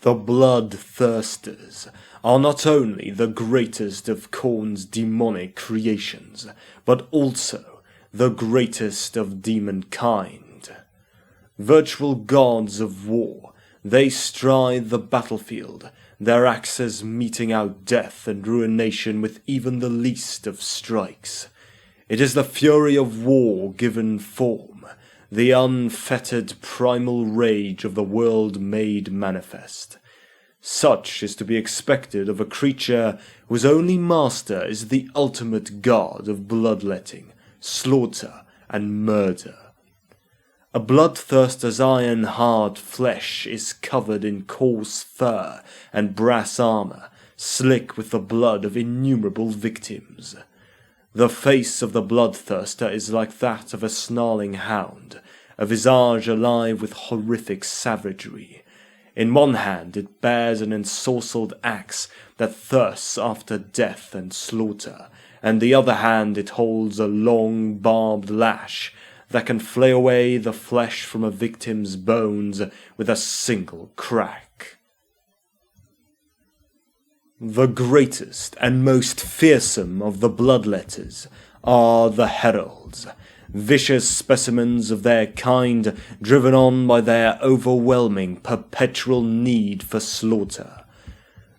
The Bloodthirsters are not only the greatest of KHORNE's demonic creations, but also the greatest of demonkind. Virtual gods of war, they stride the battlefield, their axes meting out death and ruination with even the least of strikes. It is the fury of war given form, the unfettered primal rage of the world made manifest. Such is to be expected of a creature whose only master is the ultimate god of bloodletting, slaughter, and murder. A bloodthirster's iron-hard flesh is covered in coarse fur and brass armor, slick with the blood of innumerable victims. The face of the bloodthirster is like that of a snarling hound, a visage alive with horrific savagery. In one hand it bears an ensorcelled axe that thirsts after death and slaughter, and the other hand it holds a long barbed lash that can flay away the flesh from a victim's bones with a single crack. The greatest and most fearsome of the bloodletters are the Heralds, vicious specimens of their kind driven on by their overwhelming perpetual need for slaughter.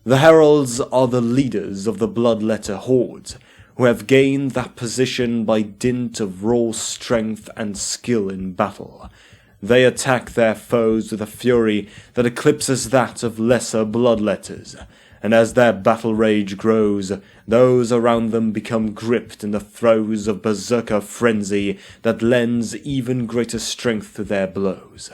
The Heralds are the leaders of the bloodletter hordes, who have gained that position by dint of raw strength and skill in battle. They attack their foes with a fury that eclipses that of lesser bloodletters, and as their battle rage grows, those around them become gripped in the throes of berserker frenzy that lends even greater strength to their blows.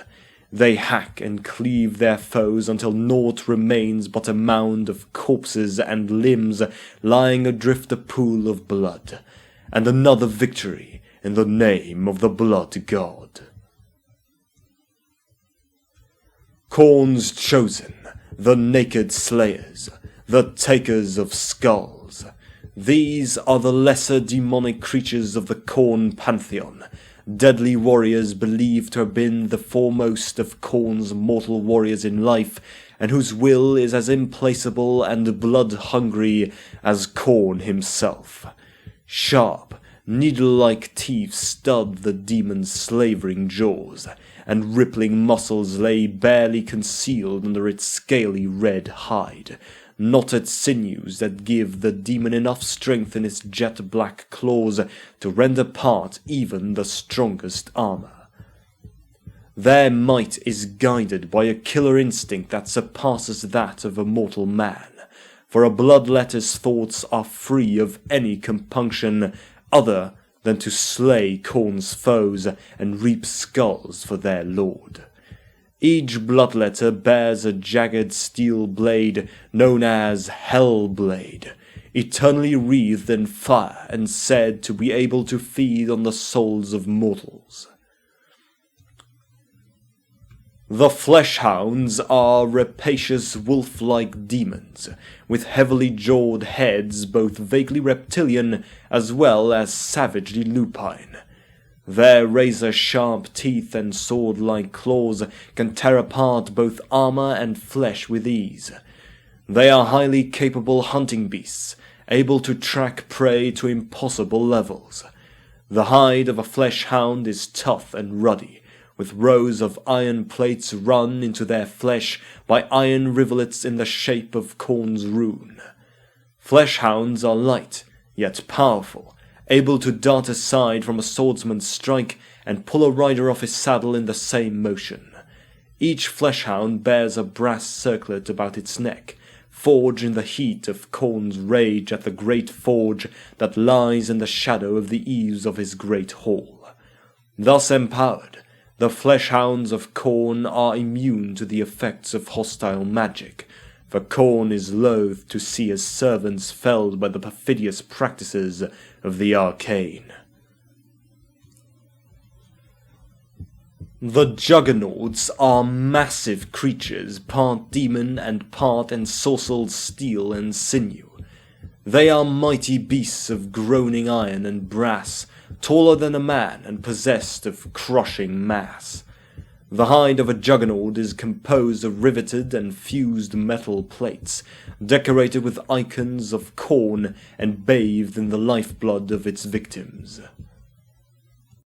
They hack and cleave their foes until naught remains but a mound of corpses and limbs lying adrift a pool of blood, and another victory in the name of the blood god. KHORNE's chosen, the naked slayers, the takers of skulls. These are the lesser demonic creatures of the KHORNE pantheon, deadly warriors believed to have been the foremost of KHORNE's mortal warriors in life, and whose will is as implacable and blood-hungry as KHORNE himself. Sharp, needle-like teeth stud the demon's slavering jaws, and rippling muscles lay barely concealed under its scaly red hide, knotted sinews that give the demon enough strength in its jet-black claws to rend apart even the strongest armor. Their might is guided by a killer instinct that surpasses that of a mortal man, for a bloodletter's thoughts are free of any compunction other than to slay KHORNE's foes and reap skulls for their lord. Each bloodletter bears a jagged steel blade known as Hellblade, eternally wreathed in fire and said to be able to feed on the souls of mortals. The Flesh-Hounds are rapacious wolf-like demons, with heavily jawed heads both vaguely reptilian as well as savagely lupine. Their razor-sharp teeth and sword-like claws can tear apart both armor and flesh with ease. They are highly capable hunting beasts, able to track prey to impossible levels. The hide of a flesh-hound is tough and ruddy, with rows of iron plates run into their flesh by iron rivulets in the shape of KHORNE's rune. Flesh-hounds are light, yet powerful, able to dart aside from a swordsman's strike and pull a rider off his saddle in the same motion. Each flesh-hound bears a brass circlet about its neck, forged in the heat of KHORNE's rage at the great forge that lies in the shadow of the eaves of his great hall. Thus empowered, the flesh-hounds of KHORNE are immune to the effects of hostile magic, for KHORNE is loath to see his servants felled by the perfidious practices of the arcane. The Juggernauts are massive creatures, part demon and part ensorcelled steel and sinew. They are mighty beasts of groaning iron and brass, taller than a man and possessed of crushing mass. The hide of a Juggernaut is composed of riveted and fused metal plates, decorated with icons of KHORNE and bathed in the lifeblood of its victims.